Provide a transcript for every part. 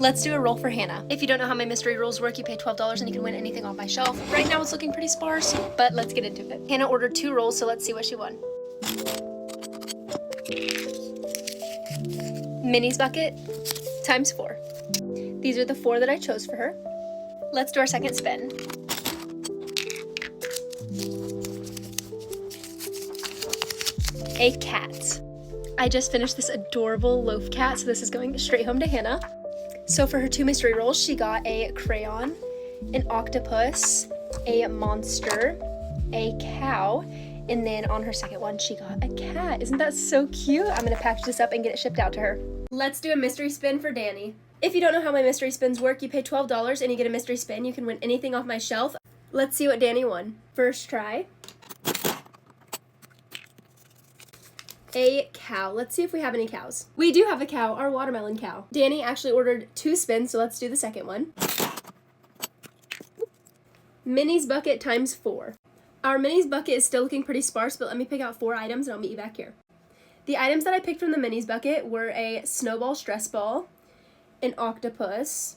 Let's do a roll for Hannah. If you don't know how my mystery rolls work, you pay $12 and you can win anything off my shelf. Right now it's looking pretty sparse, but let's get into it. Hannah ordered 2 rolls, so let's see what she won. Minis bucket times 4. These are the 4 that I chose for her. Let's do our second spin. A cat. I just finished this adorable loaf cat, so this is going straight home to Hannah. So for her 2 mystery rolls, she got a crayon, an octopus, a monster, a cow, and then on her second one, she got a cat. Isn't that so cute? I'm gonna package this up and get it shipped out to her. Let's do a mystery spin for Danny. If you don't know how my mystery spins work, you pay $12 and you get a mystery spin. You can win anything off my shelf. Let's see what Danny won. First try. A cow. Let's see if we have any cows. We do have a cow, our watermelon cow. Danny actually ordered 2 spins, so let's do the second one. Minis bucket times 4. Our minis bucket is still looking pretty sparse, but let me pick out 4 items and I'll meet you back here. The items that I picked from the minis bucket were a snowball stress ball, an octopus,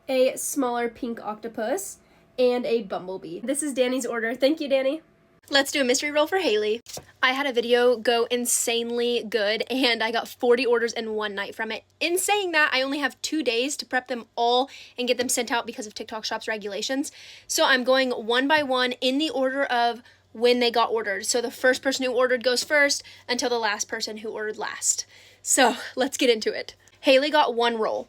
a smaller pink octopus, and a bumblebee. This is Danny's order. Thank you, Danny. Let's do a mystery roll for Haley. I had a video go insanely good and I got 40 orders in one night from it. In saying that, I only have 2 days to prep them all and get them sent out because of TikTok Shop's regulations. So I'm going one by one in the order of when they got ordered. So the first person who ordered goes first until the last person who ordered last. So let's get into it. Haley got 1 roll.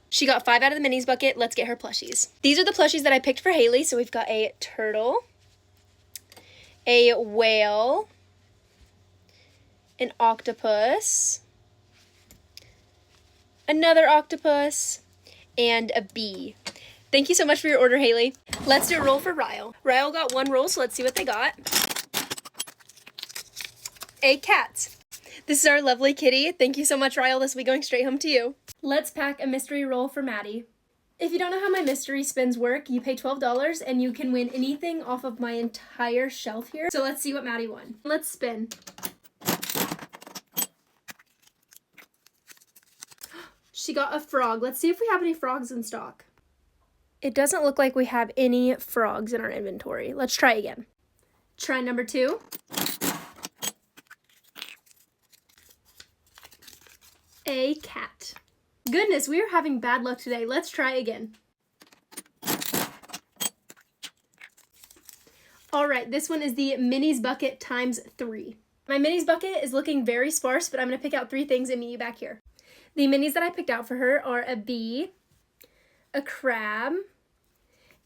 She got 5 out of the minis bucket. Let's get her plushies. These are the plushies that I picked for Haley. So we've got a turtle, a whale, an octopus, another octopus, and a bee. Thank you so much for your order, Haley. Let's do a roll for Ryle. Ryle got 1 roll, so let's see what they got. A cat. This is our lovely kitty. Thank you so much, Ryle. This will be going straight home to you. Let's pack a mystery roll for Maddie. If you don't know how my mystery spins work, you pay $12 and you can win anything off of my entire shelf here. So let's see what Maddie won. Let's spin. She got a frog. Let's see if we have any frogs in stock. It doesn't look like we have any frogs in our inventory. Let's try again. Try number 2. A cat. Goodness, we are having bad luck today. Let's try again. All right, this one is the minis bucket times 3. My minis bucket is looking very sparse, but I'm gonna pick out 3 things and meet you back here. The minis that I picked out for her are a bee, a crab,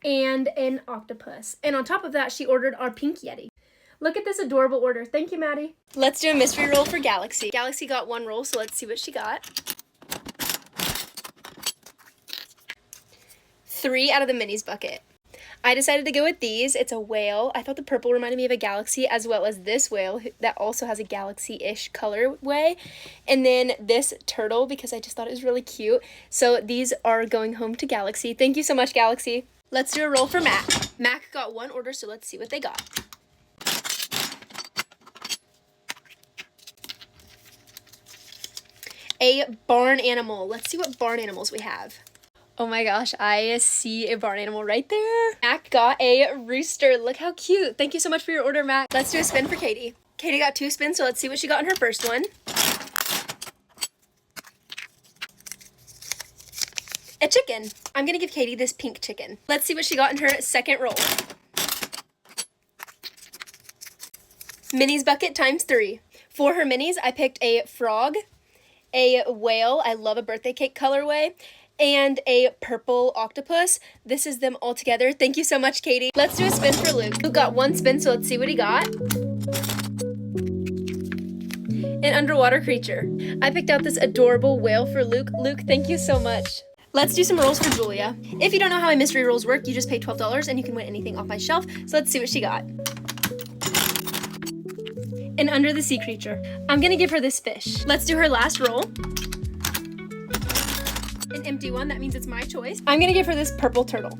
and an octopus. And on top of that, she ordered our pink yeti. Look at this adorable order. Thank you, Maddie. Let's do a mystery roll for Galaxy. Galaxy got 1 roll, so let's see what she got. 3 out of the minis bucket. I decided to go with these. It's a whale. I thought the purple reminded me of a galaxy, as well as this whale that also has a galaxy-ish colorway. And then this turtle, because I just thought it was really cute. So these are going home to Galaxy. Thank you so much, Galaxy. Let's do a roll for Mac. Mac got 1 order, so let's see what they got. A barn animal. Let's see what barn animals we have. Oh my gosh, I see a barn animal right there. Mac got a rooster. Look how cute. Thank you so much for your order, Mac. Let's do a spin for Katie. Katie got 2 spins, so let's see what she got in her first one. A chicken. I'm gonna give Katie this pink chicken. Let's see what she got in her second roll. Minis bucket times 3. For her minis, I picked a frog, a whale, I love a birthday cake colorway, and a purple octopus. This is them all together. Thank you so much, Katie. Let's do a spin for Luke. Luke got 1 spin, so let's see what he got. An underwater creature. I picked out this adorable whale for Luke. Luke, thank you so much. Let's do some rolls for Julia. If you don't know how my mystery rolls work, you just pay $12 and you can win anything off my shelf. So let's see what she got. An under the sea creature. I'm gonna give her this fish. Let's do her last roll. An empty one, that means it's my choice. I'm gonna give her this purple turtle.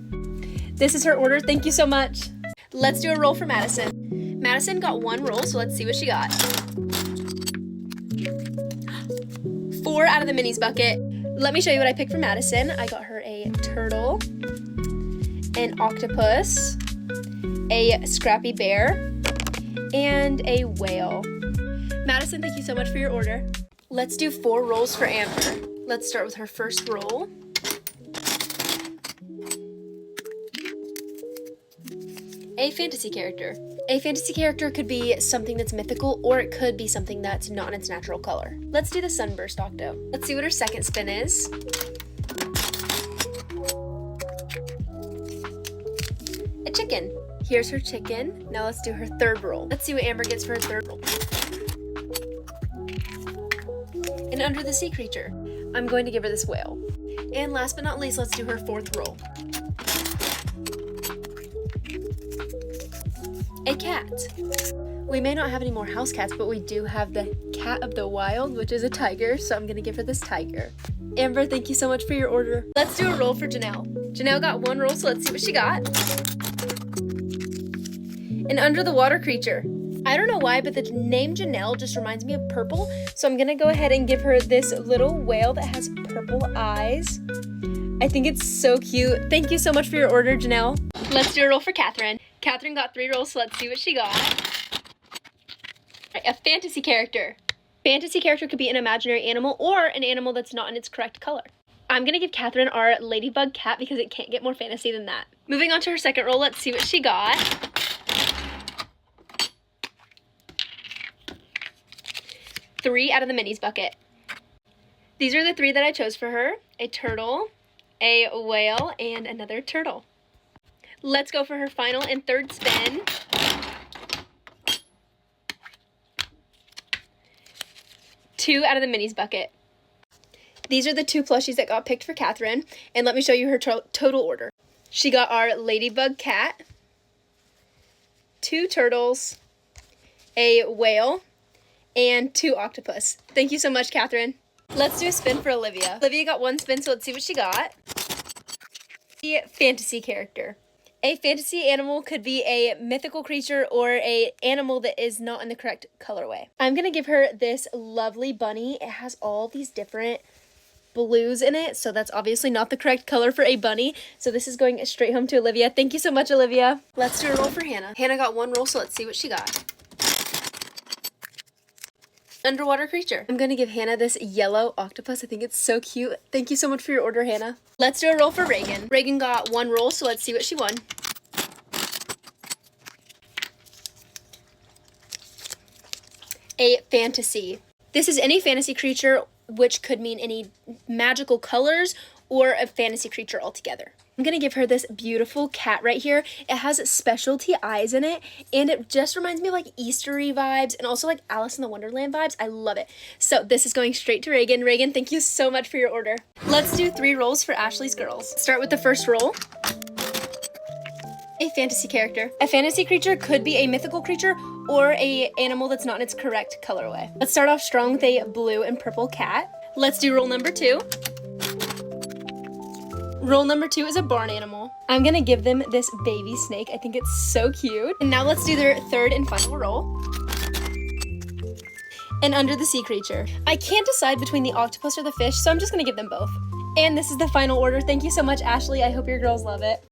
This is her order, thank you so much. Let's do a roll for Madison. Madison got 1 roll, so let's see what she got. 4 out of the minis bucket. Let me show you what I picked for Madison. I got her a turtle, an octopus, a scrappy bear, and a whale. Madison, thank you so much for your order. Let's do 4 rolls for Amber. Let's start with her first roll. A fantasy character. A fantasy character could be something that's mythical, or it could be something that's not in its natural color. Let's do the Sunburst Octo. Let's see what her second spin is. A chicken. Here's her chicken. Now let's do her third roll. Let's see what Amber gets for her third roll. An under the sea creature. I'm going to give her this whale. And last but not least, let's do her fourth roll. A cat. We may not have any more house cats, but we do have the cat of the wild, which is a tiger, so I'm gonna give her this tiger. Amber, thank you so much for your order. Let's do a roll for Janelle. Janelle got 1 roll, so let's see what she got. An under the water creature. I don't know why, but the name Janelle just reminds me of purple, so I'm gonna go ahead and give her this little whale that has purple eyes. I think it's so cute. Thank you so much for your order, Janelle. Let's do a roll for Catherine. Catherine got 3 rolls, so let's see what she got. Right, a fantasy character. Fantasy character could be an imaginary animal or an animal that's not in its correct color. I'm gonna give Catherine our ladybug cat because it can't get more fantasy than that. Moving on to her second roll, let's see what she got. 3 out of the minis bucket. These are the 3 that I chose for her. A turtle, a whale, and another turtle. Let's go for her final and third spin. Two out of the minis bucket. These are the 2 plushies that got picked for Catherine, and let me show you her total order. She got our ladybug cat, 2 turtles, a whale, and 2 octopus. Thank you so much, Catherine. Let's do a spin for Olivia. Olivia got 1 spin, so let's see what she got. The fantasy character. A fantasy animal could be a mythical creature or a animal that is not in the correct colorway. I'm gonna give her this lovely bunny. It has all these different blues in it, so that's obviously not the correct color for a bunny. So this is going straight home to Olivia. Thank you so much, Olivia. Let's do a roll for Hannah. Hannah got 1 roll, so let's see what she got. Underwater creature. I'm gonna give Hannah this yellow octopus. I think it's so cute. Thank you so much for your order, Hannah. Let's do a roll for Reagan. Reagan got 1 roll, so let's see what she won. A fantasy. This is any fantasy creature, which could mean any magical colors or a fantasy creature altogether. I'm gonna give her this beautiful cat right here. It has specialty eyes in it, and it just reminds me of like Eastery vibes and also like Alice in the Wonderland vibes. I love it. So this is going straight to Reagan. Reagan, thank you so much for your order. Let's do 3 rolls for Ashley's girls. Start with the first roll. A fantasy character. A fantasy creature could be a mythical creature or a animal that's not in its correct colorway. Let's start off strong with a blue and purple cat. Let's do roll number 2. Roll number 2 is a barn animal. I'm gonna give them this baby snake. I think it's so cute. And now let's do their third and final roll. An under the sea creature. I can't decide between the octopus or the fish, so I'm just gonna give them both. And this is the final order. Thank you so much, Ashley. I hope your girls love it.